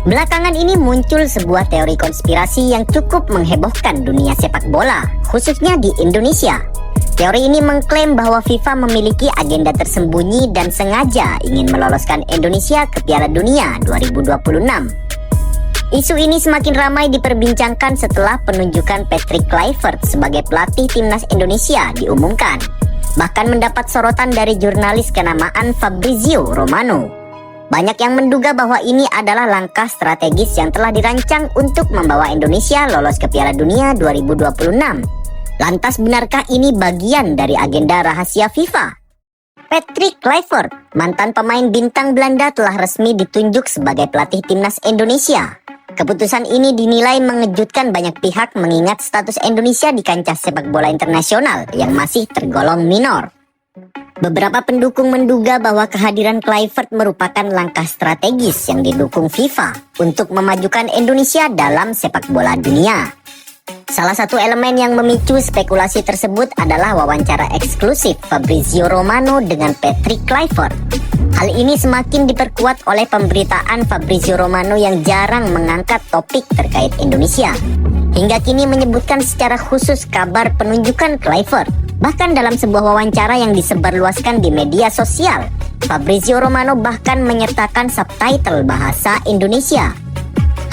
Belakangan ini muncul sebuah teori konspirasi yang cukup menghebohkan dunia sepak bola, khususnya di Indonesia. Teori ini mengklaim bahwa FIFA memiliki agenda tersembunyi dan sengaja ingin meloloskan Indonesia ke Piala Dunia 2026. Isu ini semakin ramai diperbincangkan setelah penunjukan Patrick Kluivert sebagai pelatih timnas Indonesia diumumkan. Bahkan mendapat sorotan dari jurnalis kenamaan Fabrizio Romano. Banyak yang menduga bahwa ini adalah langkah strategis yang telah dirancang untuk membawa Indonesia lolos ke Piala Dunia 2026. Lantas benarkah ini bagian dari agenda rahasia FIFA? Patrick Kluivert, mantan pemain bintang Belanda, telah resmi ditunjuk sebagai pelatih timnas Indonesia. Keputusan ini dinilai mengejutkan banyak pihak mengingat status Indonesia di kancah sepak bola internasional yang masih tergolong minor. Beberapa pendukung menduga bahwa kehadiran Kluivert merupakan langkah strategis yang didukung FIFA untuk memajukan Indonesia dalam sepak bola dunia. Salah satu elemen yang memicu spekulasi tersebut adalah wawancara eksklusif Fabrizio Romano dengan Patrick Kluivert. Hal ini semakin diperkuat oleh pemberitaan Fabrizio Romano yang jarang mengangkat topik terkait Indonesia. Hingga kini menyebutkan secara khusus kabar penunjukan Kluivert. Bahkan dalam sebuah wawancara yang disebarluaskan di media sosial, Fabrizio Romano bahkan menyertakan subtitle bahasa Indonesia.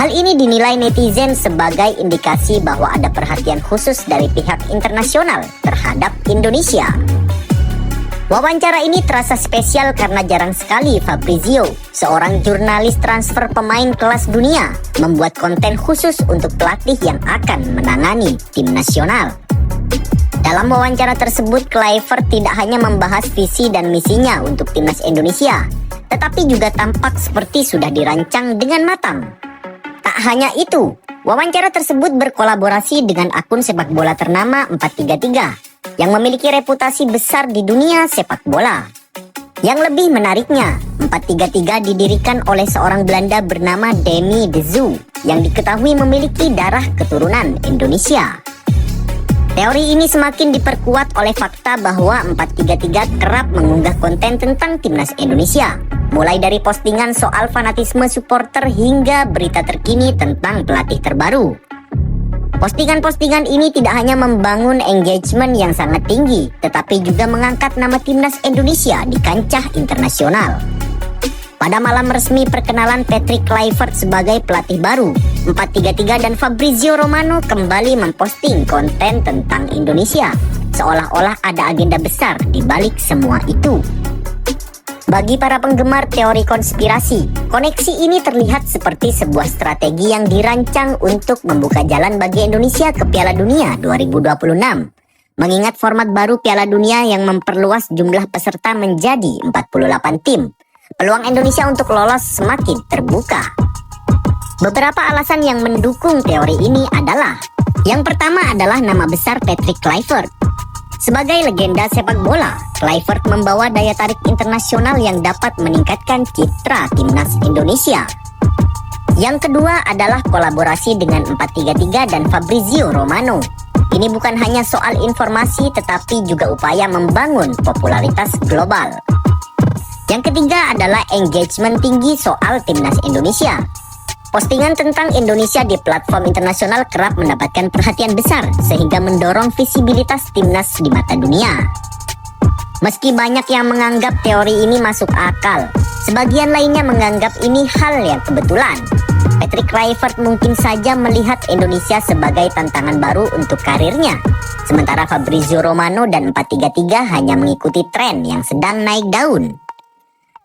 Hal ini dinilai netizen sebagai indikasi bahwa ada perhatian khusus dari pihak internasional terhadap Indonesia. Wawancara ini terasa spesial karena jarang sekali Fabrizio, seorang jurnalis transfer pemain kelas dunia, membuat konten khusus untuk pelatih yang akan menangani tim nasional. Dalam wawancara tersebut, Kluivert tidak hanya membahas visi dan misinya untuk timnas Indonesia, tetapi juga tampak seperti sudah dirancang dengan matang. Tak hanya itu, wawancara tersebut berkolaborasi dengan akun sepak bola ternama 433 yang memiliki reputasi besar di dunia sepak bola. Yang lebih menariknya, 433 didirikan oleh seorang Belanda bernama Demi de Zoo yang diketahui memiliki darah keturunan Indonesia. Teori ini semakin diperkuat oleh fakta bahwa 433 kerap mengunggah konten tentang timnas Indonesia, mulai dari postingan soal fanatisme supporter hingga berita terkini tentang pelatih terbaru. Postingan-postingan ini tidak hanya membangun engagement yang sangat tinggi, tetapi juga mengangkat nama timnas Indonesia di kancah internasional. Pada malam resmi perkenalan Patrick Kluivert sebagai pelatih baru, 433 dan Fabrizio Romano kembali memposting konten tentang Indonesia, seolah-olah ada agenda besar di balik semua itu. Bagi para penggemar teori konspirasi, koneksi ini terlihat seperti sebuah strategi yang dirancang untuk membuka jalan bagi Indonesia ke Piala Dunia 2026. Mengingat format baru Piala Dunia yang memperluas jumlah peserta menjadi 48 tim, peluang Indonesia untuk lolos semakin terbuka. Beberapa alasan yang mendukung teori ini adalah: yang pertama adalah nama besar Patrick Kluivert. Sebagai legenda sepak bola, Kluivert membawa daya tarik internasional yang dapat meningkatkan citra timnas Indonesia. Yang kedua adalah kolaborasi dengan 433 dan Fabrizio Romano. Ini bukan hanya soal informasi tetapi juga upaya membangun popularitas global. Yang ketiga adalah engagement tinggi soal timnas Indonesia. Postingan tentang Indonesia di platform internasional kerap mendapatkan perhatian besar sehingga mendorong visibilitas timnas di mata dunia. Meski banyak yang menganggap teori ini masuk akal, sebagian lainnya menganggap ini hal yang kebetulan. Patrick Kluivert mungkin saja melihat Indonesia sebagai tantangan baru untuk karirnya, sementara Fabrizio Romano dan 433 hanya mengikuti tren yang sedang naik daun.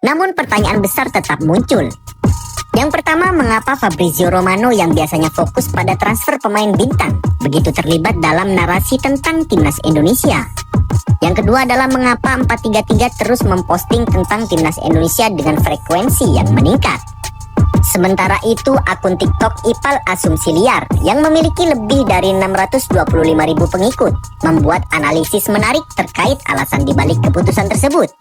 Namun pertanyaan besar tetap muncul. Yang pertama, mengapa Fabrizio Romano yang biasanya fokus pada transfer pemain bintang begitu terlibat dalam narasi tentang timnas Indonesia? Yang kedua adalah mengapa 433 terus memposting tentang timnas Indonesia dengan frekuensi yang meningkat? Sementara itu, akun TikTok Ipal Asumsi Liar yang memiliki lebih dari 625.000 pengikut membuat analisis menarik terkait alasan dibalik keputusan tersebut.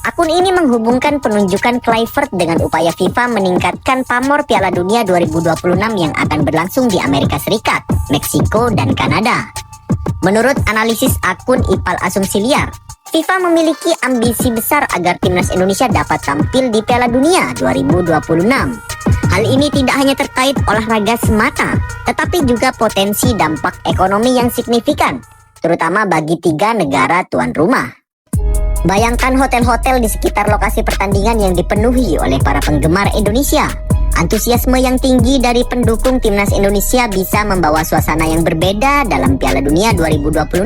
Akun ini menghubungkan penunjukan Kluivert dengan upaya FIFA meningkatkan pamor Piala Dunia 2026 yang akan berlangsung di Amerika Serikat, Meksiko, dan Kanada. Menurut analisis akun Ipal Asumsi Liar, FIFA memiliki ambisi besar agar timnas Indonesia dapat tampil di Piala Dunia 2026. Hal ini tidak hanya terkait olahraga semata, tetapi juga potensi dampak ekonomi yang signifikan, terutama bagi 3 negara tuan rumah. Bayangkan hotel-hotel di sekitar lokasi pertandingan yang dipenuhi oleh para penggemar Indonesia. Antusiasme yang tinggi dari pendukung timnas Indonesia bisa membawa suasana yang berbeda dalam Piala Dunia 2026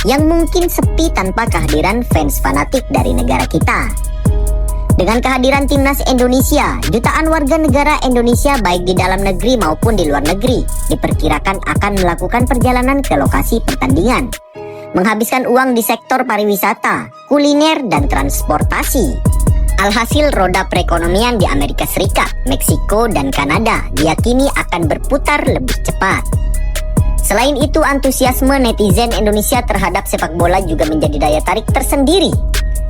yang mungkin sepi tanpa kehadiran fans fanatik dari negara kita. Dengan kehadiran timnas Indonesia, jutaan warga negara Indonesia baik di dalam negeri maupun di luar negeri diperkirakan akan melakukan perjalanan ke lokasi pertandingan, menghabiskan uang di sektor pariwisata, kuliner, dan transportasi. Alhasil roda perekonomian di Amerika Serikat, Meksiko, dan Kanada diyakini akan berputar lebih cepat. Selain itu, antusiasme netizen Indonesia terhadap sepak bola juga menjadi daya tarik tersendiri.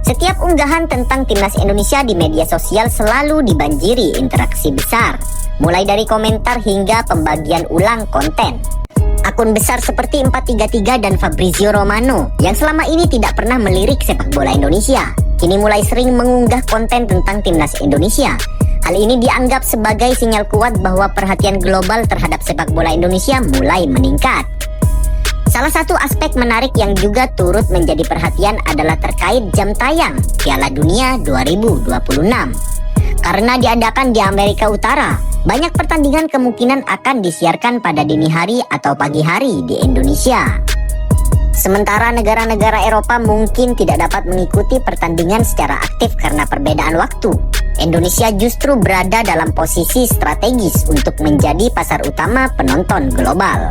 Setiap unggahan tentang timnas Indonesia di media sosial selalu dibanjiri interaksi besar, mulai dari komentar hingga pembagian ulang konten. Akun besar seperti 433 dan Fabrizio Romano yang selama ini tidak pernah melirik sepak bola Indonesia, kini mulai sering mengunggah konten tentang timnas Indonesia. Hal ini dianggap sebagai sinyal kuat bahwa perhatian global terhadap sepak bola Indonesia mulai meningkat. Salah satu aspek menarik yang juga turut menjadi perhatian adalah terkait jam tayang Piala Dunia 2026. Karena diadakan di Amerika Utara, banyak pertandingan kemungkinan akan disiarkan pada dini hari atau pagi hari di Indonesia. Sementara negara-negara Eropa mungkin tidak dapat mengikuti pertandingan secara aktif karena perbedaan waktu. Indonesia justru berada dalam posisi strategis untuk menjadi pasar utama penonton global.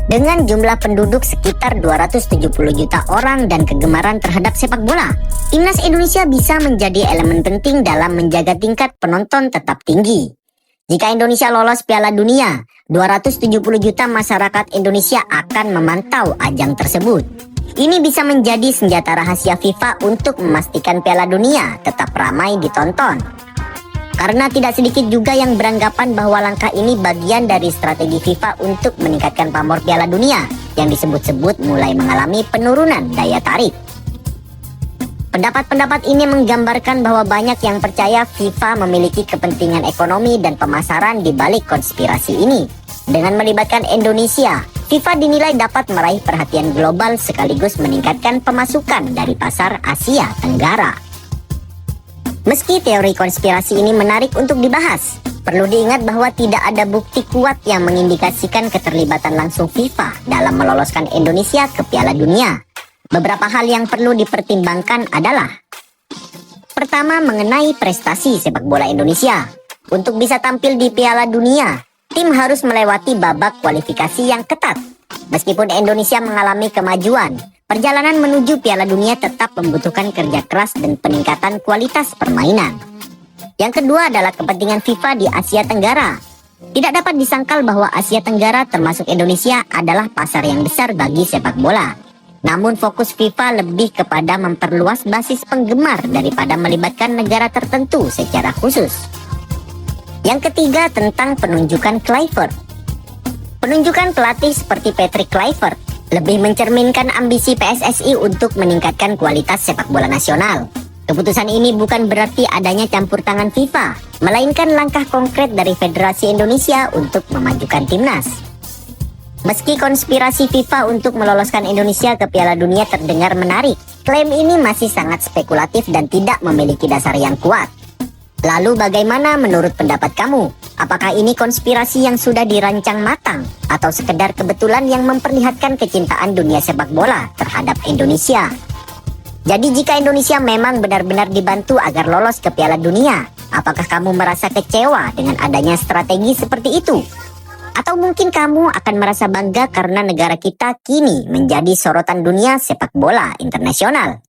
Dengan jumlah penduduk sekitar 270 juta orang dan kegemaran terhadap sepak bola, timnas Indonesia bisa menjadi elemen penting dalam menjaga tingkat penonton tetap tinggi. Jika Indonesia lolos Piala Dunia, 270 juta masyarakat Indonesia akan memantau ajang tersebut. Ini bisa menjadi senjata rahasia FIFA untuk memastikan Piala Dunia tetap ramai ditonton. Karena tidak sedikit juga yang beranggapan bahwa langkah ini bagian dari strategi FIFA untuk meningkatkan pamor Piala Dunia yang disebut-sebut mulai mengalami penurunan daya tarik. Pendapat-pendapat ini menggambarkan bahwa banyak yang percaya FIFA memiliki kepentingan ekonomi dan pemasaran di balik konspirasi ini. Dengan melibatkan Indonesia, FIFA dinilai dapat meraih perhatian global sekaligus meningkatkan pemasukan dari pasar Asia Tenggara. Meski teori konspirasi ini menarik untuk dibahas, perlu diingat bahwa tidak ada bukti kuat yang mengindikasikan keterlibatan langsung FIFA dalam meloloskan Indonesia ke Piala Dunia. Beberapa hal yang perlu dipertimbangkan adalah: pertama, mengenai prestasi sepak bola Indonesia. Untuk bisa tampil di Piala Dunia, tim harus melewati babak kualifikasi yang ketat. Meskipun Indonesia mengalami kemajuan, perjalanan menuju Piala Dunia tetap membutuhkan kerja keras dan peningkatan kualitas permainan. Yang kedua adalah kepentingan FIFA di Asia Tenggara. Tidak dapat disangkal bahwa Asia Tenggara termasuk Indonesia adalah pasar yang besar bagi sepak bola. Namun fokus FIFA lebih kepada memperluas basis penggemar daripada melibatkan negara tertentu secara khusus. Yang ketiga tentang penunjukan Kluivert. Penunjukan pelatih seperti Patrick Kluivert lebih mencerminkan ambisi PSSI untuk meningkatkan kualitas sepak bola nasional. Keputusan ini bukan berarti adanya campur tangan FIFA, melainkan langkah konkret dari Federasi Indonesia untuk memajukan timnas. Meski konspirasi FIFA untuk meloloskan Indonesia ke Piala Dunia terdengar menarik, klaim ini masih sangat spekulatif dan tidak memiliki dasar yang kuat. Lalu bagaimana menurut pendapat kamu? Apakah ini konspirasi yang sudah dirancang matang atau sekedar kebetulan yang memperlihatkan kecintaan dunia sepak bola terhadap Indonesia? Jadi jika Indonesia memang benar-benar dibantu agar lolos ke Piala Dunia, apakah kamu merasa kecewa dengan adanya strategi seperti itu? Atau mungkin kamu akan merasa bangga karena negara kita kini menjadi sorotan dunia sepak bola internasional?